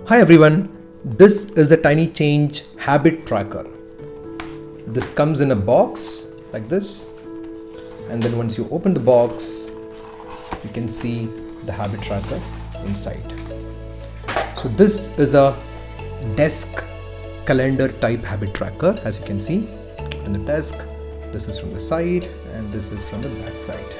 Hi everyone, this is the TinyChange Habit Tracker. This comes in a box like this, and then once you open the box, you can see the habit tracker inside. So this is a desk calendar type habit tracker, as you can see on the desk. This is from the side and this is from the back side.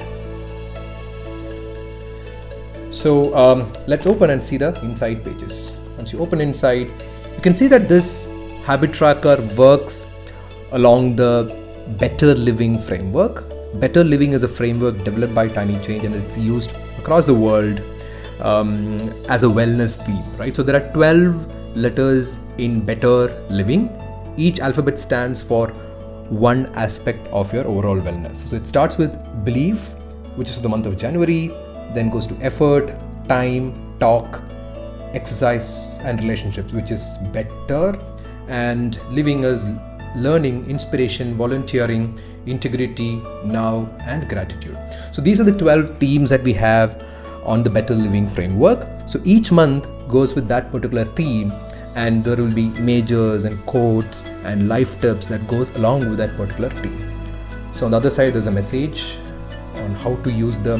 So let's open and see the inside pages. Once you open inside, you can see that this habit tracker works along the Better Living framework. Better Living is a framework developed by TinyChange and it's used across the world as a wellness theme, right? So there are 12 letters in Better Living. Each alphabet stands for one aspect of your overall wellness. So it starts with belief, which is for the month of January, then goes to effort, time, talk, exercise and relationships, which is better, and living is learning, inspiration, volunteering, integrity, now, and gratitude. So these are the 12 themes that we have on the Better Living framework. So each month goes with that particular theme, and there will be images and quotes and life tips that goes along with that particular theme. So on the other side, there's a message on how to use the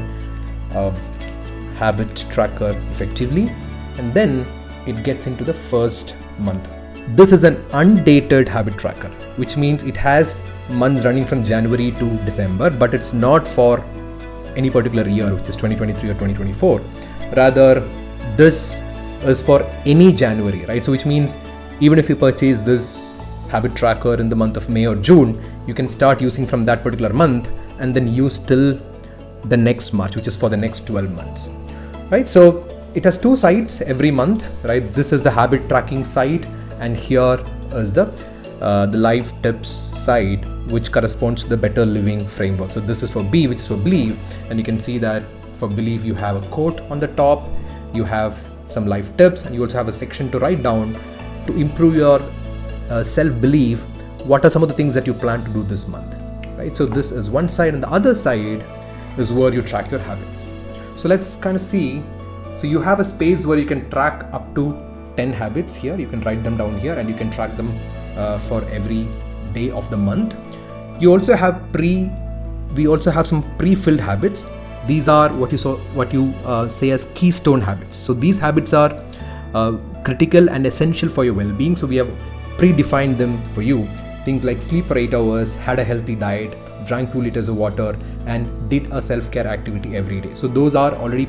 habit tracker effectively, and then it gets into the first month. This is an undated habit tracker, which means it has months running from January to December, but it's not for any particular year, which is 2023 or 2024. Rather, this is for any January, right? So which means even if you purchase this habit tracker in the month of May or June, you can start using from that particular month and then use till the next March, which is for the next 12 months, right? So it has two sides every month, right? This is the habit tracking side, and here is the life tips side, which corresponds to the Better Living framework. So this is for B, which is for believe, and you can see that for believe you have a quote on the top, you have some life tips, and you also have a section to write down to improve your self-belief. What are some of the things that you plan to do this month, right? So this is one side, and the other side is where you track your habits. So let's kind of see. So you have a space where you can track up to 10 habits here. You can write them down here and you can track them for every day of the month. You also have we also have some pre-filled habits. These are what you say as keystone habits. So these habits are critical and essential for your well-being. So we have predefined them for you. Things like sleep for 8 hours, had a healthy diet, drank 2 liters of water, and did a self-care activity every day. So those are already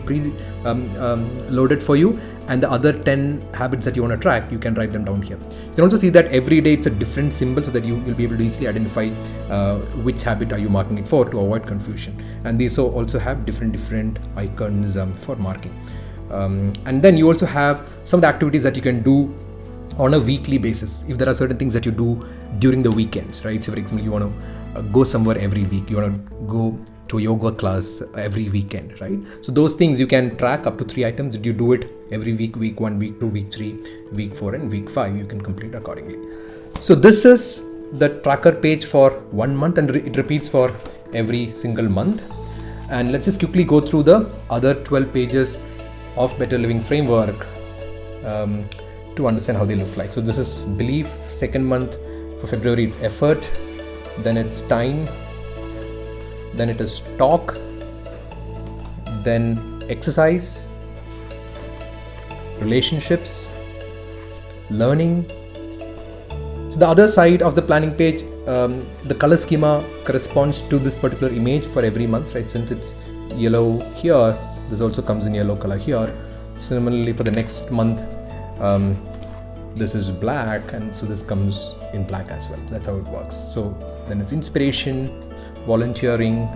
loaded for you, and the other 10 habits that you want to track, you can write them down here. You can also see that every day it's a different symbol, so that you'll be able to easily identify which habit are you marking it for, to avoid confusion. And these also have different icons for marking. And then you also have some of the activities that you can do on a weekly basis. If there are certain things that you do during the weekends, right? So for example, you want to go somewhere every week, you want to go to a yoga class every weekend, right? So those things you can track up to 3 items. Did you do it every week, week 1, week 2, week 3, week 4, and week 5? You can complete accordingly. So this is the tracker page for 1 month, and it repeats for every single month. And let's just quickly go through the other 12 pages of Better Living framework to understand how they look like. So this is belief. Second month for February, it's effort, then it's time, then it is talk, then exercise, relationships, learning. So the other side of the planning page, the color schema corresponds to this particular image for every month, right? Since it's yellow here, this also comes in yellow color here. Similarly for the next month, this is black, and so this comes in black as well. That's how it works. So then it's inspiration, volunteering,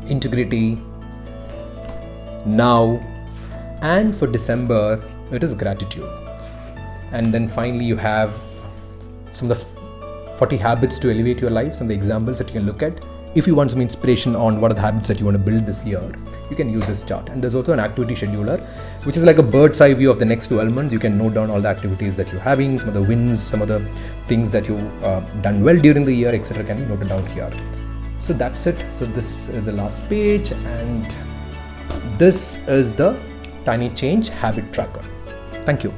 integrity, now, and for December it is gratitude. And then finally you have some of the 40 habits to elevate your life, some of the examples that you can look at. If you want some inspiration on what are the habits that you want to build this year, you can use this chart. And there's also an activity scheduler, which is like a bird's eye view of the next 12 months. You can note down all the activities that you're having, some of the wins, some of the things that you've done well during the year, etc. can be noted down here. So that's it. So this is the last page, and this is the TinyChange Habit Tracker. Thank you.